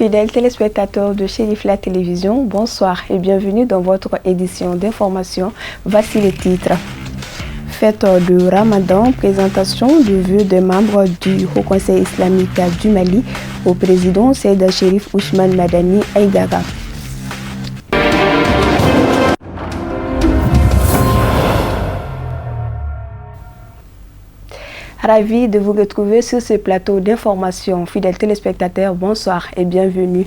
Fidèles téléspectateurs de Chérif La Télévision, bonsoir et bienvenue dans votre édition d'information. Voici les titres. Fête de Ramadan, présentation de vœux des membres du Haut Conseil islamique du Mali au président Seyda Chérif Ousmane Madani Aïdara. Ravi de vous retrouver sur ce plateau d'information. Fidèles téléspectateurs, bonsoir et bienvenue.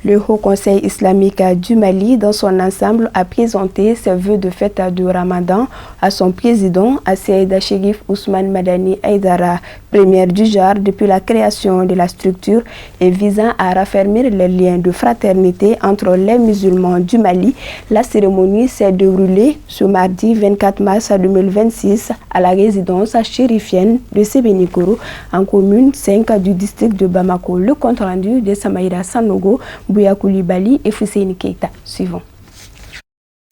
Le Haut Conseil islamique du Mali, dans son ensemble, a présenté ses vœux de fête de Ramadan à son président, Seyda Chérif Ousmane Madani Aïdara, première du genre depuis la création de la structure et visant à raffermir les liens de fraternité entre les musulmans du Mali. La cérémonie s'est déroulée ce mardi 24 mars 2026 à la résidence chérifienne de Sébenikoro, en commune 5 du district de Bamako. Le compte rendu de Samaïra Sanogo, Bouya Koulibaly et Fousseini Keita. Suivant.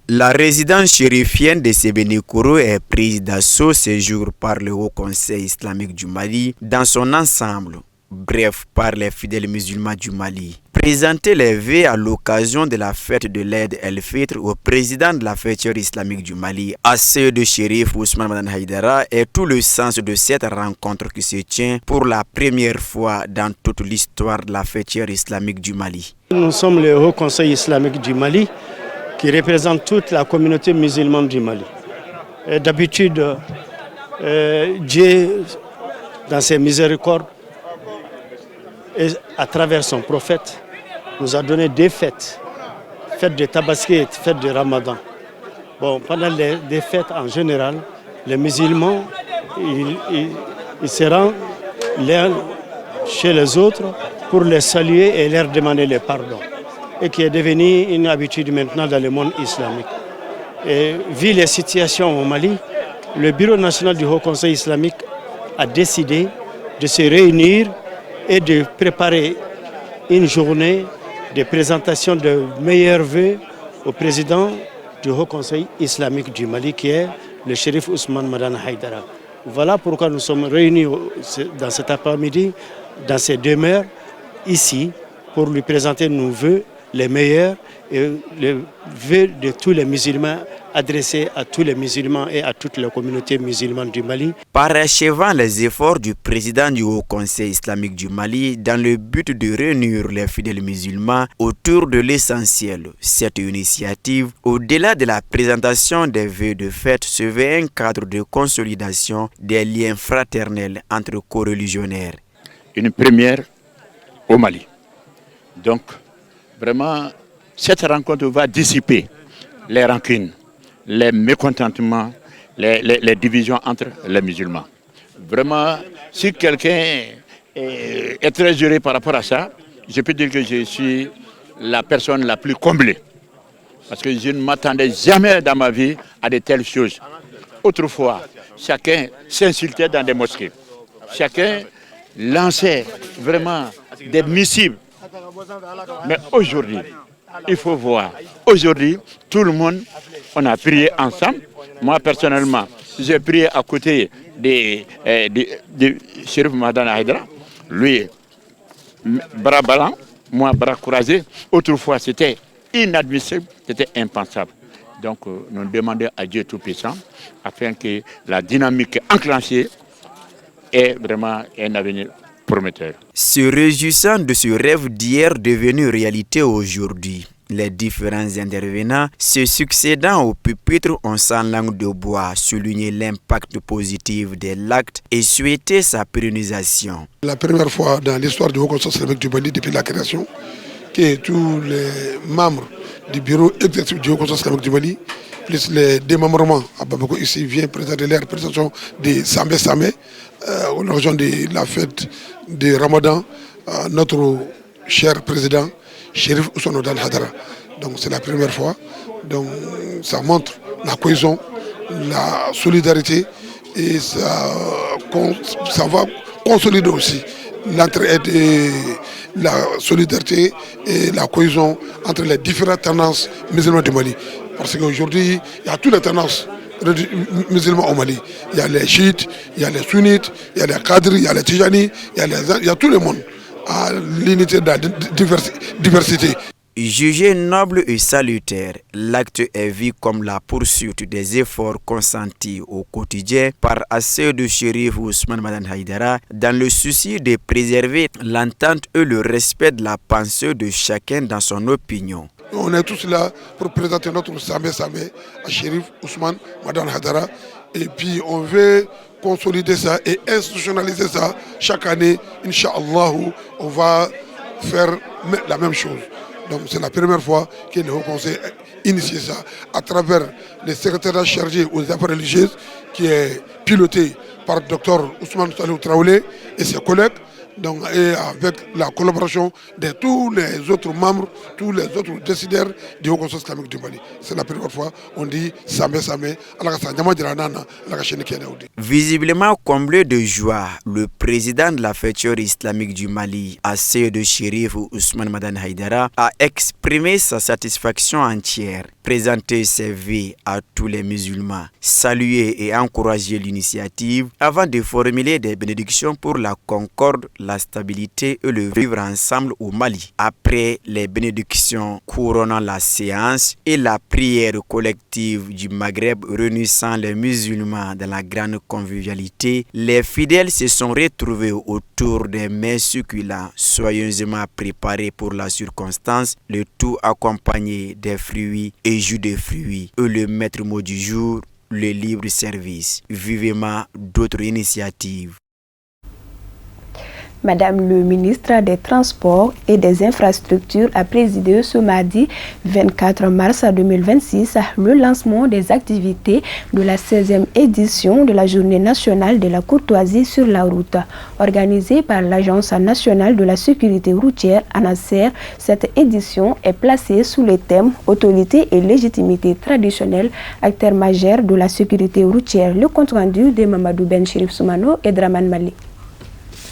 La résidence chérifienne de Sébenikoro est prise d'assaut ce jour par le Haut Conseil islamique du Mali dans son ensemble, bref par les fidèles musulmans du Mali. Présenter les vœux à l'occasion de la fête de l'Aïd el-Fitr au président de la fêtière islamique du Mali, Seyda Chérif Ousmane Madani Aïdara, est tout le sens de cette rencontre qui se tient pour la première fois dans toute l'histoire de la fêtière islamique du Mali. Nous sommes le Haut Conseil islamique du Mali qui représente toute la communauté musulmane du Mali. D'habitude, Dieu, dans ses miséricordes, et à travers son prophète, nous a donné des fêtes. Fête de Tabaski et fête de Ramadan. Bon, pendant les fêtes en général, les musulmans, ils se rendent l'un chez les autres pour les saluer et leur demander le pardon. Et qui est devenu une habitude maintenant dans le monde islamique. Et vu les situations au Mali, le Bureau national du Haut Conseil islamique a décidé de se réunir et de préparer une journée de présentation de meilleurs vœux au président du Haut Conseil islamique du Mali, qui est le Chérif Ousmane Madani Aïdara. Voilà pourquoi nous sommes réunis dans cet après-midi, dans ces demeures, ici, pour lui présenter nos vœux les meilleurs et les vœux de tous les musulmans adressés à tous les musulmans et à toutes les communautés musulmanes du Mali. Parachevant les efforts du président du Haut Conseil islamique du Mali dans le but de réunir les fidèles musulmans autour de l'essentiel, cette initiative, au-delà de la présentation des vœux de fête, se veut un cadre de consolidation des liens fraternels entre coreligionnaires. Une première au Mali. Donc, vraiment, cette rencontre va dissiper les rancunes, les mécontentements, les divisions entre les musulmans. Vraiment, si quelqu'un est très heureux par rapport à ça, je peux dire que je suis la personne la plus comblée. Parce que je ne m'attendais jamais dans ma vie à de telles choses. Autrefois, chacun s'insultait dans des mosquées. Chacun lançait vraiment des missiles. Mais aujourd'hui, il faut voir. Aujourd'hui, tout le monde, on a prié ensemble. Moi, personnellement, j'ai prié à côté de Chérif Madani Aïdara. Lui, bras ballants, moi, bras croisés. Autrefois, c'était inadmissible, c'était impensable. Donc, nous demandons à Dieu Tout-Puissant afin que la dynamique enclenchée ait vraiment un avenir prometteur. Se réjouissant de ce rêve d'hier devenu réalité aujourd'hui, les différents intervenants se succédant au pupitre ont sans langue de bois souligné l'impact positif de l'acte et souhaité sa pérennisation. La première fois dans l'histoire du Haut Conseil islamique du Mali depuis la création, que tous les membres du bureau exécutif du Haut Conseil islamique du Mali, plus les démembrements à Bamako ici, viennent présenter leur présentation de Samé à l'occasion de la fête de Ramadan, notre cher président Chérif Ousmane Madani Aïdara. Donc c'est la première fois. Donc ça montre la cohésion, la solidarité et ça va consolider aussi l'entraide et la solidarité et la cohésion entre les différentes tendances musulmanes du Mali. Parce qu'aujourd'hui, il y a toutes les tendances musulmans au Mali. Il y a les chiites, il y a les sunnites, il y a les cadres, il y a les tijani, il y a tout le monde à l'unité de la diversité. Jugé noble et salutaire, l'acte est vu comme la poursuite des efforts consentis au quotidien par Asseydou Chérif Ousmane Madane Haïdara dans le souci de préserver l'entente et le respect de la pensée de chacun dans son opinion. On est tous là pour présenter notre Samé à Chérif Ousmane Madane Haïdara et puis on veut consolider ça et institutionnaliser ça. Chaque année, Inch'Allah, on va faire la même chose. Donc c'est la première fois que le Haut Conseil a initié ça à travers le secrétariat chargé aux affaires religieuses qui est piloté par le Dr Ousmane Salou Traoré et ses collègues. Donc, et avec la collaboration de tous les autres membres, tous les autres décideurs du Haut Conseil islamique du Mali. C'est la première fois on dit Samé. Visiblement comblé de joie, le président de la Fédération islamique du Mali, Asseydou Chérif Ousmane Madane Haïdara, a exprimé sa satisfaction entière, présenté ses vœux à tous les musulmans, salué et encouragé l'initiative avant de formuler des bénédictions pour la concorde, la stabilité et le vivre ensemble au Mali. Après les bénédictions couronnant la séance et la prière collective du Maghreb réunissant les musulmans dans la grande convivialité, les fidèles se sont retrouvés autour des mets succulents soigneusement préparés pour la circonstance, le tout accompagné des fruits et jus de fruits et le maître mot du jour, le libre service. Vivement d'autres initiatives. Madame le ministre des Transports et des Infrastructures a présidé ce mardi 24 mars 2026 le lancement des activités de la 16e édition de la Journée nationale de la courtoisie sur la route. Organisée par l'Agence nationale de la sécurité routière ANASER, cette édition est placée sous les thèmes autorité et légitimité traditionnelle, acteurs majeurs de la sécurité routière. Le compte rendu de Mamadou Ben Chérif Soumano et Draman Mali.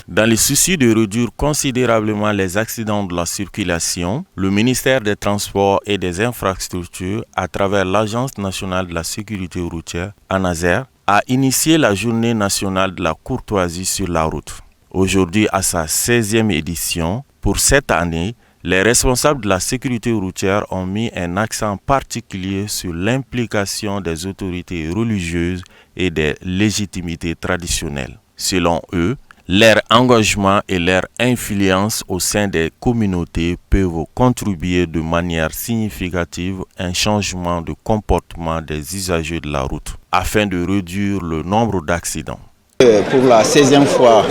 Dans le souci de réduire considérablement les accidents de la circulation, le ministère des Transports et des Infrastructures, à travers l'Agence nationale de la sécurité routière, ANASER, a initié la Journée nationale de la courtoisie sur la route. Aujourd'hui, à sa 16e édition, pour cette année, les responsables de la sécurité routière ont mis un accent particulier sur l'implication des autorités religieuses et des légitimités traditionnelles. Selon eux, leur engagement et leur influence au sein des communautés peuvent contribuer de manière significative à un changement de comportement des usagers de la route, afin de réduire le nombre d'accidents. Pour la 16e fois,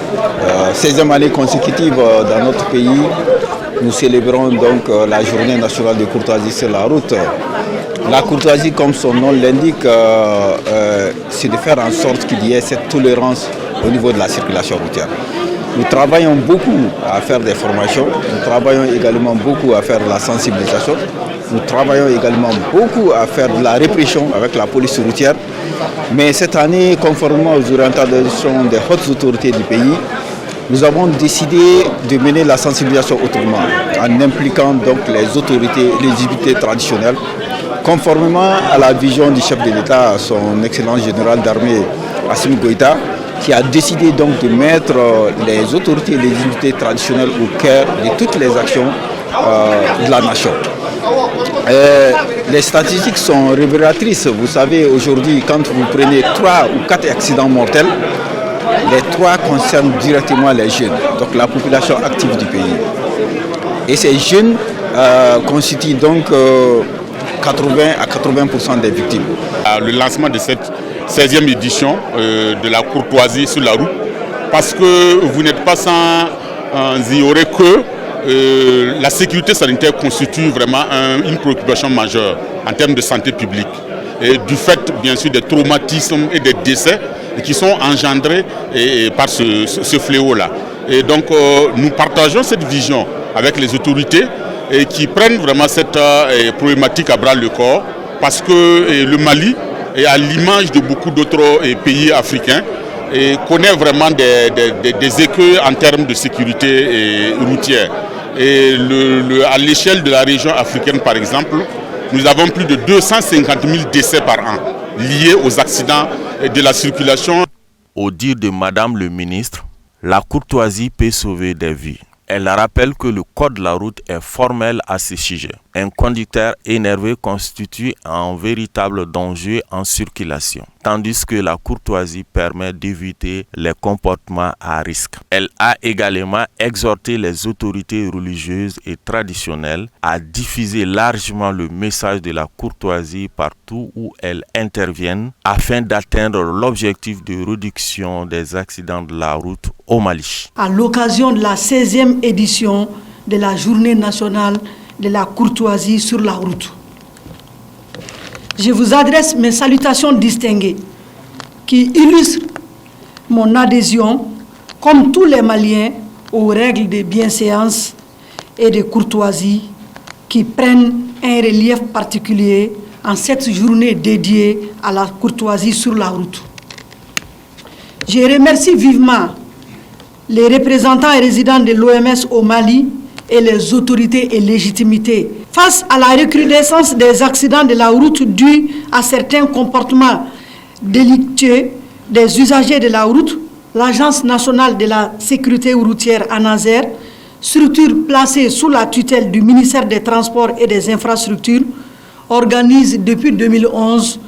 16e année consécutive dans notre pays, nous célébrons donc la journée nationale de courtoisie sur la route. La courtoisie, comme son nom l'indique, c'est de faire en sorte qu'il y ait cette tolérance au niveau de la circulation routière. Nous travaillons beaucoup à faire des formations, nous travaillons également beaucoup à faire de la sensibilisation, nous travaillons également beaucoup à faire de la répression avec la police routière. Mais cette année, conformément aux orientations des hautes autorités du pays, nous avons décidé de mener la sensibilisation autrement, en impliquant donc les autorités, les légitimités traditionnelles, conformément à la vision du chef de l'État, son excellence général d'armée Assimi Goïta, qui a décidé donc de mettre les autorités et les légitimités traditionnelles au cœur de toutes les actions de la nation. Les statistiques sont révélatrices. Vous savez, aujourd'hui, quand vous prenez 3 ou 4 accidents mortels, les 3 concernent directement les jeunes, donc la population active du pays. Et ces jeunes constituent donc 80 à 80% des victimes. Le lancement de cette 16e édition de la courtoisie sur la route, parce que vous n'êtes pas sans ignorer que la sécurité sanitaire constitue vraiment une préoccupation majeure en termes de santé publique. Et du fait, bien sûr, des traumatismes et des décès qui sont engendrés par ce fléau-là. Et donc, nous partageons cette vision avec les autorités et qui prennent vraiment cette problématique à bras le corps, parce que le Mali, à l'image de beaucoup d'autres pays africains, connaît vraiment des écueils en termes de sécurité routière. Et à l'échelle de la région africaine, par exemple, nous avons plus de 250 000 décès par an liés aux accidents de la circulation. Au dire de Madame le ministre, la courtoisie peut sauver des vies. Elle rappelle que le code de la route est formel à ce sujet. Un conducteur énervé constitue un véritable danger en circulation, tandis que la courtoisie permet d'éviter les comportements à risque. Elle a également exhorté les autorités religieuses et traditionnelles à diffuser largement le message de la courtoisie partout où elles interviennent afin d'atteindre l'objectif de réduction des accidents de la route au Mali. À l'occasion de la 16e édition de la Journée nationale de la courtoisie sur la route, je vous adresse mes salutations distinguées qui illustrent mon adhésion, comme tous les Maliens, aux règles de bienséance et de courtoisie qui prennent un relief particulier en cette journée dédiée à la courtoisie sur la route. Je remercie vivement les représentants et résidents de l'OMS au Mali et les autorités et légitimités. Face à la recrudescence des accidents de la route dus à certains comportements délictueux des usagers de la route, l'Agence nationale de la sécurité routière ANASER, structure placée sous la tutelle du ministère des Transports et des Infrastructures, organise depuis 2011,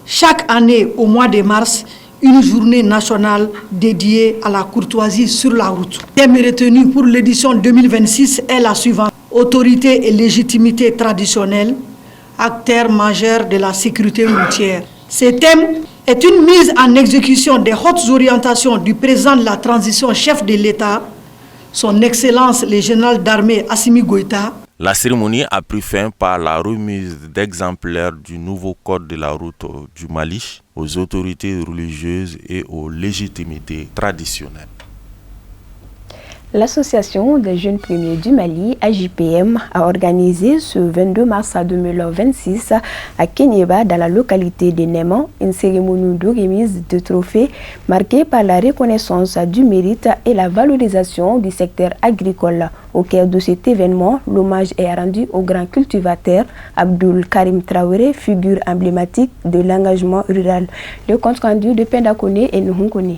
chaque année au mois de mars, une journée nationale dédiée à la courtoisie sur la route. Le thème retenu pour l'édition 2026 est la suivante: autorité et légitimité traditionnelle, acteurs majeurs de la sécurité routière. Ce thème est une mise en exécution des hautes orientations du président de la transition, chef de l'État, son Excellence le général d'armée Assimi Goïta. La cérémonie a pris fin par la remise d'exemplaires du nouveau code de la route du Mali aux autorités religieuses et aux légitimités traditionnelles. L'Association des jeunes premiers du Mali, AJPM, a organisé ce 22 mars 2026 à Kéniéba, dans la localité de Néman, une cérémonie de remise de trophées marquée par la reconnaissance du mérite et la valorisation du secteur agricole. Au cœur de cet événement, l'hommage est rendu au grand cultivateur Abdul Karim Traoré, figure emblématique de l'engagement rural. Le compte rendu de Pendakone et Nuhunkone.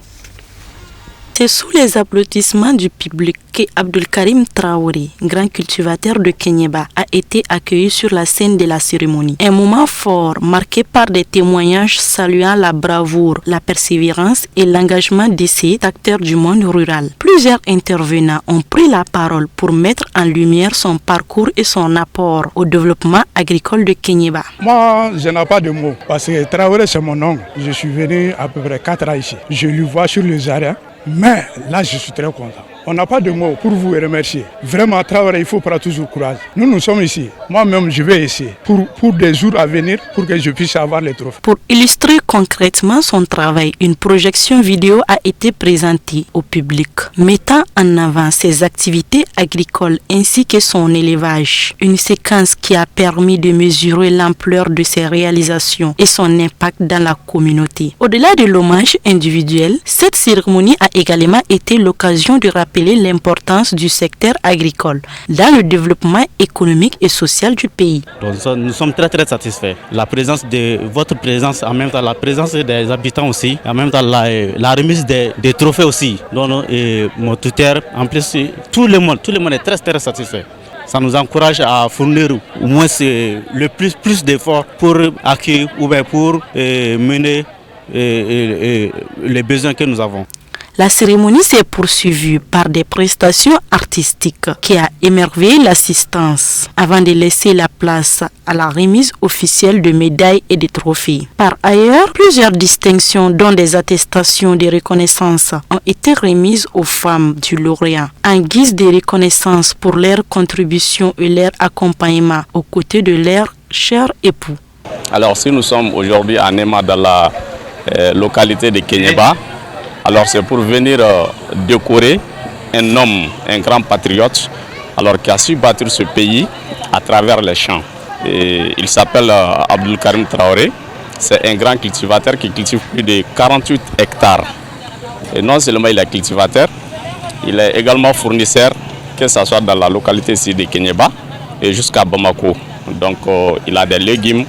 C'est sous les applaudissements du public que Abdul Karim Traoré, grand cultivateur de Kéniéba, a été accueilli sur la scène de la cérémonie. Un moment fort marqué par des témoignages saluant la bravoure, la persévérance et l'engagement de cet acteur du monde rural. Plusieurs intervenants ont pris la parole pour mettre en lumière son parcours et son apport au développement agricole de Kéniéba. Moi, je n'ai pas de mots parce que Traoré, c'est mon oncle. Je suis venu à peu près 4 ans ici. Je lui vois sur le jardin. Mais là, je suis très content. On n'a pas de mots pour vous remercier. Vraiment, Traoré, il faut prendre toujours courage. Nous sommes ici. Moi-même, je vais essayer pour des jours à venir pour que je puisse avoir les trophées. Pour illustrer concrètement son travail, une projection vidéo a été présentée au public, mettant en avant ses activités agricoles ainsi que son élevage. Une séquence qui a permis de mesurer l'ampleur de ses réalisations et son impact dans la communauté. Au-delà de l'hommage individuel, cette cérémonie a également été l'occasion de rappeler l'importance du secteur agricole dans le développement économique et social du pays. Donc, nous sommes très satisfaits. La présence de votre présence, en même temps la présence des habitants aussi, en même temps la remise des trophées aussi. Donc, mon tuteur, en plus, tout le monde est très satisfait. Ça nous encourage à fournir au moins le plus d'efforts pour accueillir ou bien pour mener les besoins que nous avons. La cérémonie s'est poursuivie par des prestations artistiques qui a émerveillé l'assistance avant de laisser la place à la remise officielle de médailles et de trophées. Par ailleurs, plusieurs distinctions dont des attestations de reconnaissance ont été remises aux femmes du lauréat en guise de reconnaissance pour leur contribution et leur accompagnement aux côtés de leurs chers époux. Alors si nous sommes aujourd'hui à Néma dans la localité de Kéniéba, alors c'est pour venir décorer un homme, un grand patriote, alors qui a su bâtir ce pays à travers les champs. Et il s'appelle Abdul Karim Traoré. C'est un grand cultivateur qui cultive plus de 48 hectares. Et non seulement il est cultivateur, il est également fournisseur, que ce soit dans la localité ici de Kéniéba et jusqu'à Bamako. Donc il a des légumes,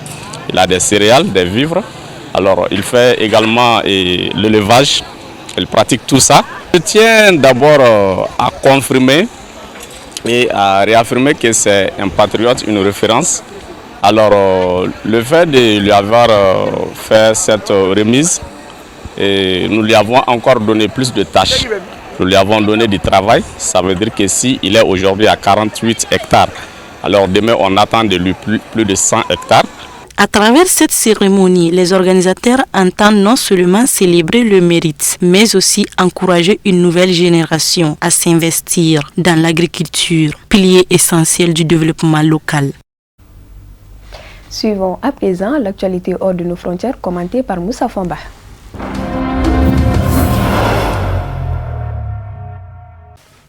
il a des céréales, des vivres. Alors il fait également l'élevage. Il pratique tout ça. Je tiens d'abord à confirmer et a réaffirmé que c'est un patriote, une référence. Alors le fait de lui avoir fait cette remise, et nous lui avons encore donné plus de tâches. Nous lui avons donné du travail. Ça veut dire que s'il est aujourd'hui à 48 hectares, alors demain on attend de lui plus de 100 hectares. À travers cette cérémonie, les organisateurs entendent non seulement célébrer le mérite, mais aussi encourager une nouvelle génération à s'investir dans l'agriculture, pilier essentiel du développement local. Suivons à présent l'actualité hors de nos frontières commentée par Moussa Famba.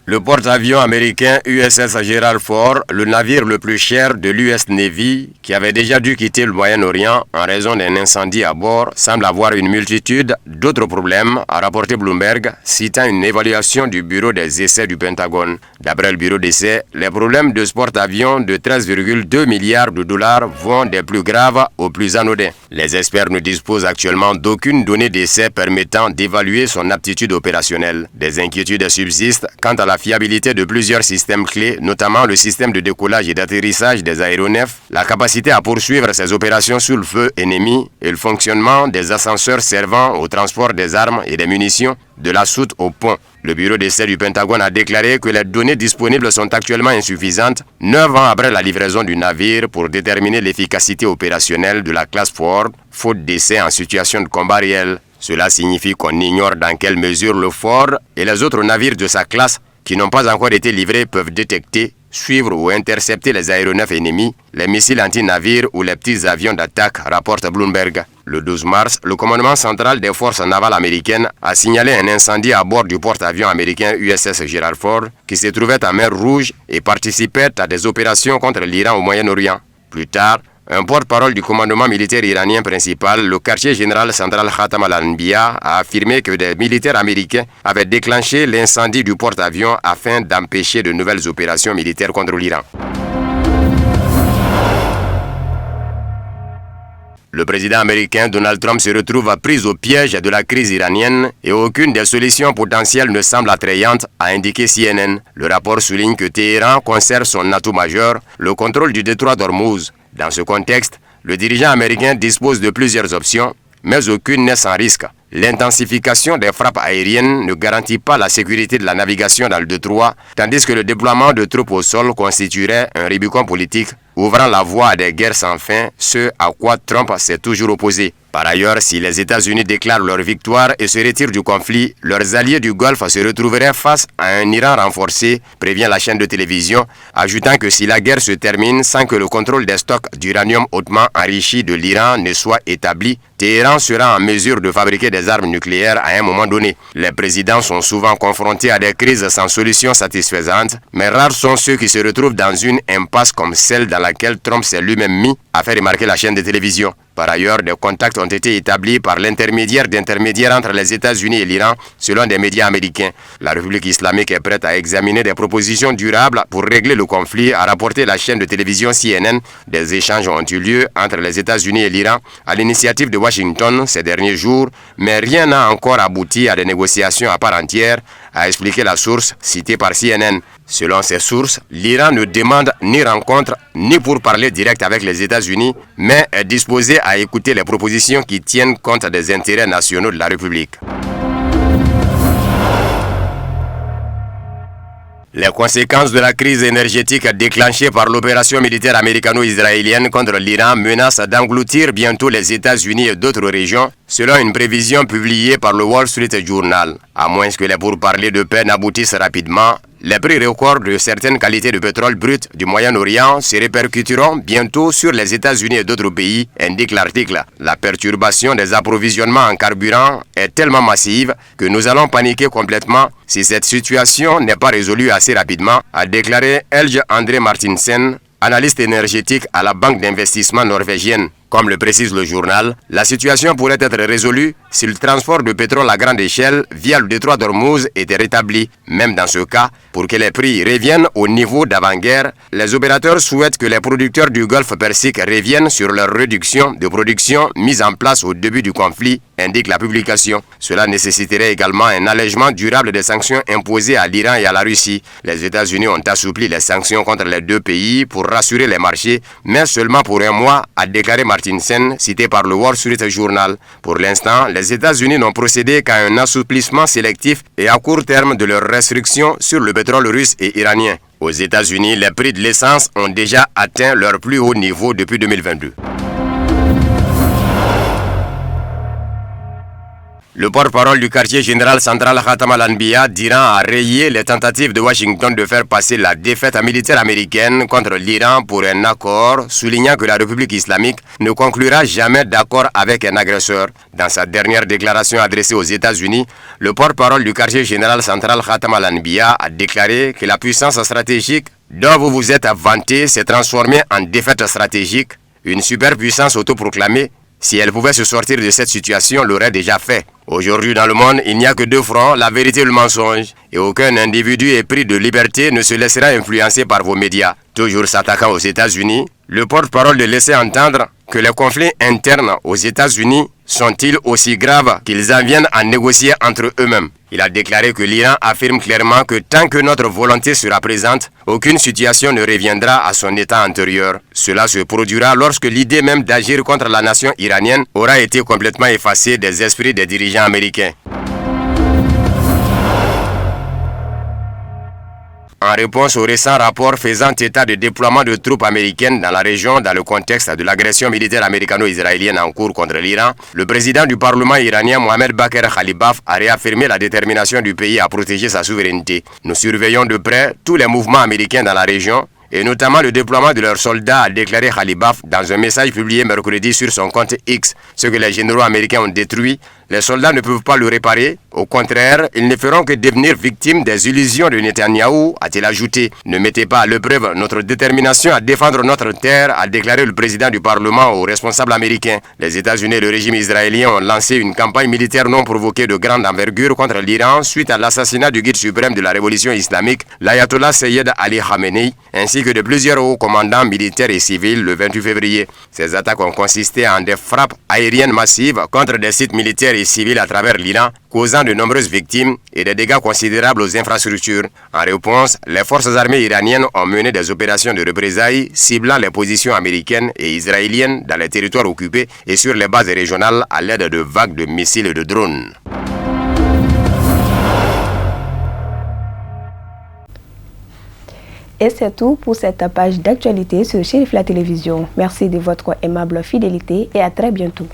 Le porte-avions américain USS Gerald Ford, le navire le plus cher de l'US Navy, qui avait déjà dû quitter le Moyen-Orient en raison d'un incendie à bord, semble avoir une multitude d'autres problèmes, a rapporté Bloomberg, citant une évaluation du bureau des essais du Pentagone. D'après le bureau d'essais, les problèmes de ce porte-avions de 13,2 milliards de dollars vont des plus graves aux plus anodins. Les experts ne disposent actuellement d'aucune donnée d'essai permettant d'évaluer son aptitude opérationnelle. Des inquiétudes subsistent quant à la fiabilité de plusieurs systèmes clés, notamment le système de décollage et d'atterrissage des aéronefs, la capacité à poursuivre ses opérations sous le feu ennemi et le fonctionnement des ascenseurs servant au transport des armes et des munitions de la soute au pont. Le bureau d'essai du Pentagone a déclaré que les données disponibles sont actuellement insuffisantes 9 ans après la livraison du navire pour déterminer l'efficacité opérationnelle de la classe Ford, faute d'essai en situation de combat réel. Cela signifie qu'on ignore dans quelle mesure le Ford et les autres navires de sa classe qui n'ont pas encore été livrés peuvent détecter, suivre ou intercepter les aéronefs ennemis, les missiles anti-navires ou les petits avions d'attaque, rapporte Bloomberg. Le 12 mars, le commandement central des forces navales américaines a signalé un incendie à bord du porte-avions américain USS Gerald Ford qui se trouvait en mer Rouge et participait à des opérations contre l'Iran au Moyen-Orient. Plus tard, un porte-parole du commandement militaire iranien principal, le quartier général central Khatam al-Anbiya, a affirmé que des militaires américains avaient déclenché l'incendie du porte-avions afin d'empêcher de nouvelles opérations militaires contre l'Iran. Le président américain Donald Trump se retrouve pris au piège de la crise iranienne et aucune des solutions potentielles ne semble attrayante, a indiqué CNN. Le rapport souligne que Téhéran conserve son atout majeur, le contrôle du détroit d'Ormuz. Dans ce contexte, le dirigeant américain dispose de plusieurs options, mais aucune n'est sans risque. L'intensification des frappes aériennes ne garantit pas la sécurité de la navigation dans le détroit, tandis que le déploiement de troupes au sol constituerait un Rubicon politique, ouvrant la voie à des guerres sans fin, ce à quoi Trump s'est toujours opposé. Par ailleurs, si les États-Unis déclarent leur victoire et se retirent du conflit, leurs alliés du Golfe se retrouveraient face à un Iran renforcé, prévient la chaîne de télévision, ajoutant que si la guerre se termine sans que le contrôle des stocks d'uranium hautement enrichi de l'Iran ne soit établi, Téhéran sera en mesure de fabriquer des armes nucléaires à un moment donné. Les présidents sont souvent confrontés à des crises sans solution satisfaisante, mais rares sont ceux qui se retrouvent dans une impasse comme celle dans laquelle Trump s'est lui-même mis, a fait remarquer la chaîne de télévision. Par ailleurs, des contacts ont été établis par l'intermédiaire d'intermédiaires entre les États-Unis et l'Iran, selon des médias américains. La République islamique est prête à examiner des propositions durables pour régler le conflit, a rapporté la chaîne de télévision CNN. Des échanges ont eu lieu entre les États-Unis et l'Iran à l'initiative de Washington ces derniers jours, mais rien n'a encore abouti à des négociations à part entière, a expliqué la source citée par CNN. Selon ces sources, l'Iran ne demande ni rencontre ni pour parler direct avec les États-Unis, mais est disposé à écouter les propositions qui tiennent compte des intérêts nationaux de la République. Les conséquences de la crise énergétique déclenchée par l'opération militaire américano-israélienne contre l'Iran menacent d'engloutir bientôt les États-Unis et d'autres régions, selon une prévision publiée par le Wall Street Journal. À moins que les pourparlers de paix n'aboutissent rapidement, les prix records de certaines qualités de pétrole brut du Moyen-Orient se répercuteront bientôt sur les États-Unis et d'autres pays, indique l'article. La perturbation des approvisionnements en carburant est tellement massive que nous allons paniquer complètement si cette situation n'est pas résolue assez rapidement, a déclaré Helge André Martinsen, analyste énergétique à la banque d'investissement norvégienne. Comme le précise le journal, la situation pourrait être résolue si le transport de pétrole à grande échelle via le détroit d'Ormuz était rétabli. Même dans ce cas, pour que les prix reviennent au niveau d'avant-guerre, les opérateurs souhaitent que les producteurs du Golfe Persique reviennent sur leur réduction de production mise en place au début du conflit, indique la publication. Cela nécessiterait également un allègement durable des sanctions imposées à l'Iran et à la Russie. Les États-Unis ont assoupli les sanctions contre les deux pays pour rassurer les marchés, mais seulement pour un mois, a déclaré Martinsen, cité par le Wall Street Journal. Pour l'instant, les États-Unis n'ont procédé qu'à un assouplissement sélectif et à court terme de leurs restrictions sur le pétrole russe et iranien. Aux États-Unis, les prix de l'essence ont déjà atteint leur plus haut niveau depuis 2022. Le porte-parole du quartier général central Khatam al-Anbiya d'Iran a rayé les tentatives de Washington de faire passer la défaite militaire américaine contre l'Iran pour un accord, soulignant que la République islamique ne conclura jamais d'accord avec un agresseur. Dans sa dernière déclaration adressée aux États-Unis, le porte-parole du quartier général central Khatam al-Anbiya a déclaré que la puissance stratégique dont vous vous êtes vanté s'est transformée en défaite stratégique. Une superpuissance autoproclamée, si elle pouvait se sortir de cette situation, l'aurait déjà fait. Aujourd'hui dans le monde, il n'y a que deux fronts, la vérité et le mensonge. Et aucun individu épris de liberté ne se laissera influencer par vos médias. Toujours s'attaquant aux États-Unis, le porte-parole de laisser entendre que les conflits internes aux États-Unis sont-ils aussi graves qu'ils en viennent à négocier entre eux-mêmes. Il a déclaré que l'Iran affirme clairement que tant que notre volonté sera présente, aucune situation ne reviendra à son état antérieur. Cela se produira lorsque l'idée même d'agir contre la nation iranienne aura été complètement effacée des esprits des dirigeants américains. En réponse au récent rapport faisant état de déploiement de troupes américaines dans la région dans le contexte de l'agression militaire américano-israélienne en cours contre l'Iran, le président du Parlement iranien Mohamed Bakr Khalibaf a réaffirmé la détermination du pays à protéger sa souveraineté. Nous surveillons de près tous les mouvements américains dans la région, et notamment le déploiement de leurs soldats, a déclaré Khalibaf dans un message publié mercredi sur son compte X. Ce que les généraux américains ont détruit, les soldats ne peuvent pas le réparer. Au contraire, ils ne feront que devenir victimes des illusions de Netanyahou, a-t-il ajouté. Ne mettez pas à l'épreuve notre détermination à défendre notre terre, a déclaré le président du Parlement aux responsables américains. Les États-Unis et le régime israélien ont lancé une campagne militaire non provoquée de grande envergure contre l'Iran suite à l'assassinat du guide suprême de la révolution islamique, l'ayatollah Seyed Ali Khamenei, ainsi que de plusieurs hauts commandants militaires et civils le 28 février. Ces attaques ont consisté en des frappes aériennes massives contre des sites militaires et civils à travers l'Iran, causant de nombreuses victimes et des dégâts considérables aux infrastructures. En réponse, les forces armées iraniennes ont mené des opérations de représailles ciblant les positions américaines et israéliennes dans les territoires occupés et sur les bases régionales à l'aide de vagues de missiles et de drones. Et c'est tout pour cette page d'actualité sur Chérif la Télévision. Merci de votre aimable fidélité et à très bientôt.